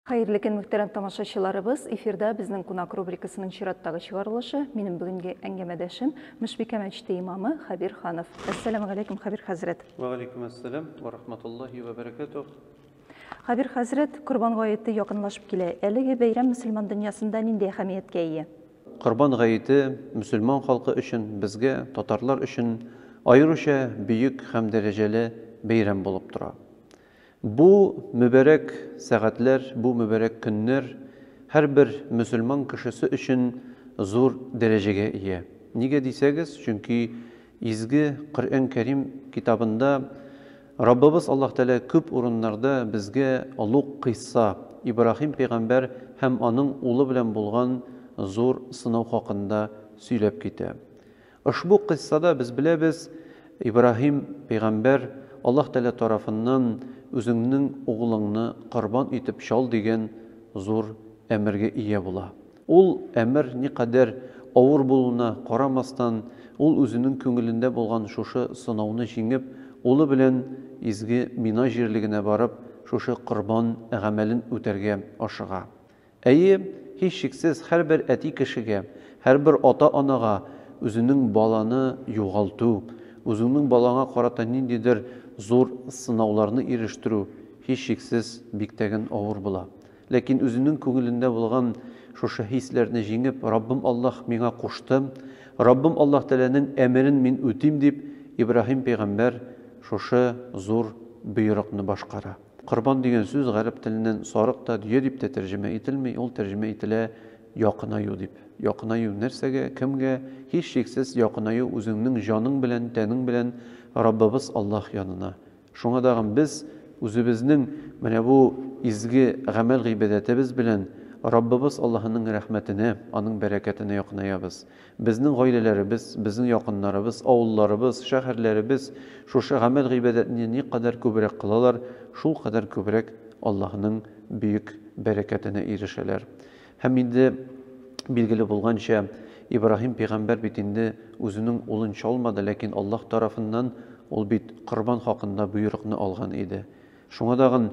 Хайырлы көн мөхтәрәм тамашачыларыбыз, эфирда безнең кунак рубрикасының чираттагы чыгарылышы. Минем бүгенге әңгәмәдәшем Мөшбикә мәчете имамы Хабир Ханов. Ассаламу алейкум, Хабир хәзрәт. Ва алейкум ассалам ва рахматуллахи ва баракатух. Хабир хәзрәт, Корбан гаете якынлашып килә. Әлеге бәйрәм мөселман дөньясында нинди әһәмияткә ия? Корбан гаете мөселман халкы өчен, безгә, татарлар өчен аеруча бөек һәм дәрәҗәле бәйрәм булып тора. Bu mübarek saatler, bu mübarek günler her bir Müslüman kişisi için zor dereceye iyi. Niye diyseniz? Çünkü izgi Kur'an-ı Kerim kitabında Rabbimiz Allah Teala köp orunlarda bizge ulug kissa İbrahim peygamber hem onun oğlu bilen bulgan zor sınav hakkında söylep kite. Ushbu kissada biz bilemiz İbrahim peygamber Allah Teala tarafından özünün oğlunu kurban etip şal degen zor emirge iya bula. Ol emir ne kadar ağır buluna qaramasdan, ol özünün köngülünde bolgan şoşı sınavını jingip, olu bilen izgi Mina jerligine barıp, şoşı kurban əməlin öterge aşığa. Әйе, hiç şeksiz her bir eti kişiге, her bir ata-anaga özünün balаны yoğaltı, özünün balana qarata nindidir zor sınavlarını eriştiru hiç şeksiz biktegen ağır bula. Lakin özünün köngülünde bulgan şoşı hislerini jingip, Rabbim Allah mena koştu, Rabbim Allah Teala'nın emrin min öteyim dip, İbrahim peygamber şoşı zor buyruqni başqara. Kurban degan söz garip tilinden sarıqta diye dip de tercüme etilmey, ol tercüme etile yaqınayu dip. Yaqınayu nersege, kimge hiç şeksiz yaqınayu özünün janın bilen, tenin bilen Rabbimiz Allah yanına. Şuna dağın biz özümüzün mene bu izgi gamel ibadetimiz bilen Rabbimiz Allah'ın rahmetine, onun bereketine yaqınayabız. Bizning ailelerimiz, bizning yaqınlarımız, avullarımız, şehirlerimiz şu gamel ibadetini ne kadar köbrek kılalar, şu kadar köbrek Allah'ın büyük bereketine erişeler. Hem indi bilgili bulganca İbrahim peygamber bitinde özünün olun çalmadı, lakin Allah tarafından ol bit kurban hakkında buyruğunu algan idi. Şuna dağın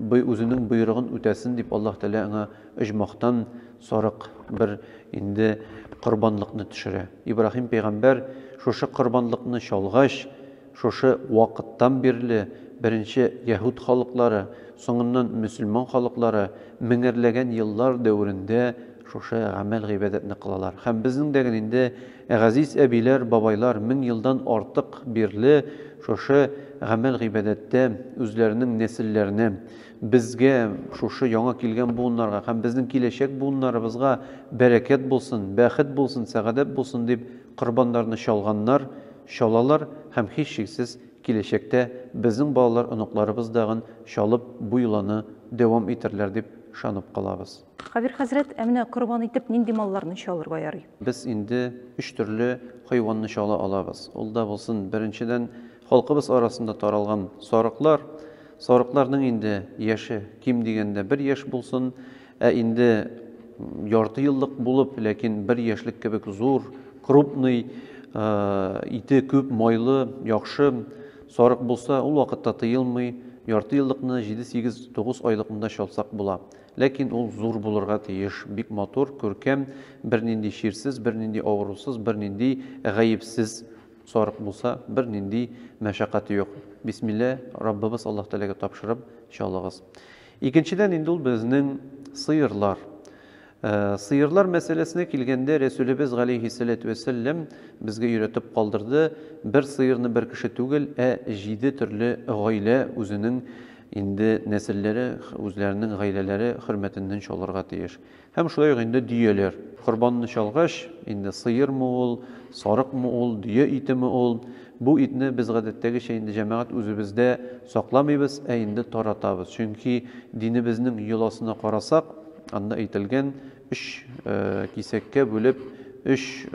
özünün buyruğun ötesin dip Allah Teala'na icmaqtan sarık bir indi kurbanlıqni düşüre. İbrahim peygamber şoşı kurbanlıqni şalğaş, şoşı vaqttan birli birinci Yahud halkları, sonundan Müslüman halkları mingerlegen yıllar devrinde şoşı amel ibadetini kılalar. Hem bizning degeninde aziz abiler, babaylar 1000 yıldan artık birli şoşı amel ibadette özlerinin nesillerine bizge şoşı yana kilgen buğunlarga hem bizning kileşek buğunlarımızga bereket bulsun, baxit bulsun, saadet bulsun dip kurbanlarını şalganlar, şalalar hem hiç şeksiz kileşekte bizim balalar, onuklarımız dağın şalıp bu yılanı devam etirler dip şanıp kalabız. Хабир хәзрәт, әміне құрбан итеп нинди малларны шалырга ярый? Biz indi 3 türlü hayvanını şala alabız. Ol da bolsun birinciden halkımız arasında taralgan sarıklar. Sarıklarның indi yaşı kim degende 1 yaş bulsun. Indi yartı yıllık bulup, lakin 1 yaşlık kebek zor, krupный, iti köp, maylı, yaxşı sarık bulsa, ol vaqtda tıyılmay, yartı yıllıkны 7-8-9 aylıkında şalsak bula. Lakin ol zor bulurga tiyiş, bik motor, körkem, bir nindi şirsiz, bir nindi ağrısız, bir nindi gayipsiz sarık bulsa, bir nindi meşakkati yok. Bismillah, Rabbimiz Allah Teala'ga tapşırıp şalağız. İkinciden indi ol bizning sıyırlar. Sıyırlar meselesine kilgende Resulübüz aleyhissalatu vesselam bizge öğretip kaldırdı. Bir sıyırını bir kişi tugul, 7 türlü gayle özünün indi nesilleri, özlerinin gayleleri hürmetinden çalırga tiyiş. Hem şulay indi diyeler. Kurbanını çalgaş, indi sıyır mı ol, sarık mı ol, diye iti mi ol. Bu itini biz gadetteki şeyinde cemaat özümüzde saklamayız, indi taratabız. Çünkü dinimizin yolasına qarasak, anda itilgen 3 kisekke bölüp 3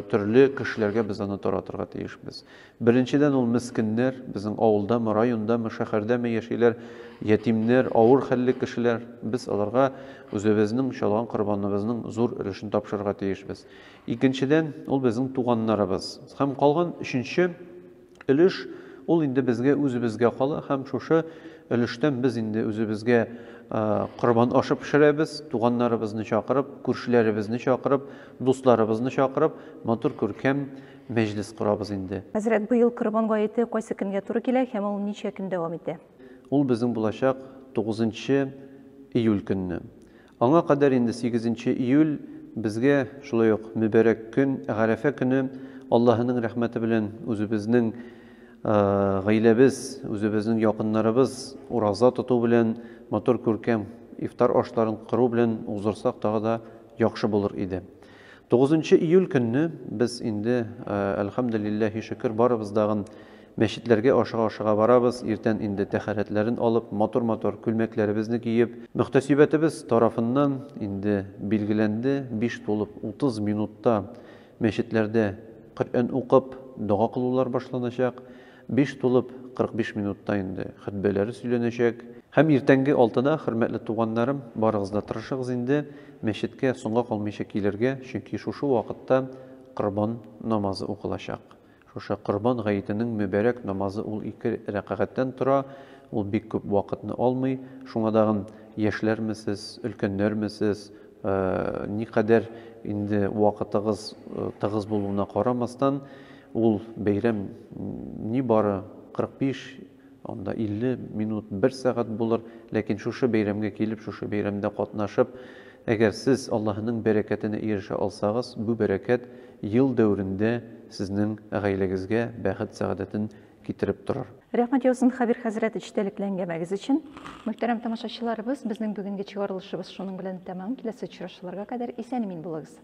türlü kişilerge biz onu taratırga teyişmiz. Birinciden ol miskinler, bizim avulda mı, rayonda mı, şehirde mi yaşaylar, yetimler, ağır halli kişiler, biz alarga özümüzün şalgan kurbanımızın zor ürüşünü tapşırga teyişmiz. İkinciden ol bizim tuğanlarımız. Hem kalgan üçüncü ülüş ул инде безгә үзебезгә кала һәм шушы өлештән без инде үзебезгә корбан ашы пешерәбез, туганнарыбызны чакырып, күршеләребезне чакырып, дусларыбызны чакырып, матур күркәм мәҗлес корабыз инде. Хәзрәт, быел Корбан гаете кайсы көнгә туры килә һәм ул ничә көн дәвам итә? Ул безнең булачак 9 июль көнне. Аңа кадәр инде 8 июль безгә шулай ук мүбәрәк көн, Гарәфә көне, Аллаһның рәхмәте белән үзебезнең гаиләбез, үзебезнең якыннарыбыз ураза тоту белән, матур күркәм ифтар ашларын кыру белән узырсак тагы да яхшы булыр иде. 9 июль көнне без инде әлхәмдүлиллаһи шөкер барыбыз дагы мәчетләргә ашыга барабыз. Иртән инде тәһарәтләрен алып, матур күлмәкләребезне киеп, мөхтәсибәтебез тарафыннан инде билгеләнде 5:30 минутта мәчетләрдә Коръән укып, дуга кылулар башланачак. 5:45 минутта инде хутбәләре сөйләнәчәк. Һәм иртәнге 6-да, хөрмәтле туганнарым, барыгыз да тырышыгыз инде мәчеткә соңга калмыйча килергә, чөнки шушы вакытта Корбан намазы укылачак. Шушы Корбан гаетенең мүбәрәк намазы ул 2 рәкъәгатьтән тора, ул бик күп вакытны алмый. Шуңа дагы яшьләрмесез, өлкәннәрмесез, никадәр инде вакытыгыз тыгыз булуына карамастан, ул бәйрәм ни бары 45, анда 50 минут, 1 сәгать булыр, ләкин шушы бәйрәмгә килеп, шушы бәйрәмдә катнашып, әгәр сез Аллаһның бәрәкәтенә ирешә алсагыз, бу бәрәкәт ел дәврендә сезнең гаиләгезгә бәхет сәгадәтен китереп торыр. Рәхмәт яусын Хәбир хәзрәт эчтәлекле әңгәмәгез өчен. Мөхтәрәм тамашачыларыбыз, безнең бүгенге чыгарылышыбыз шуның белән тәмам. Киләсе очрашуларга кадәр исән-имин булыгыз.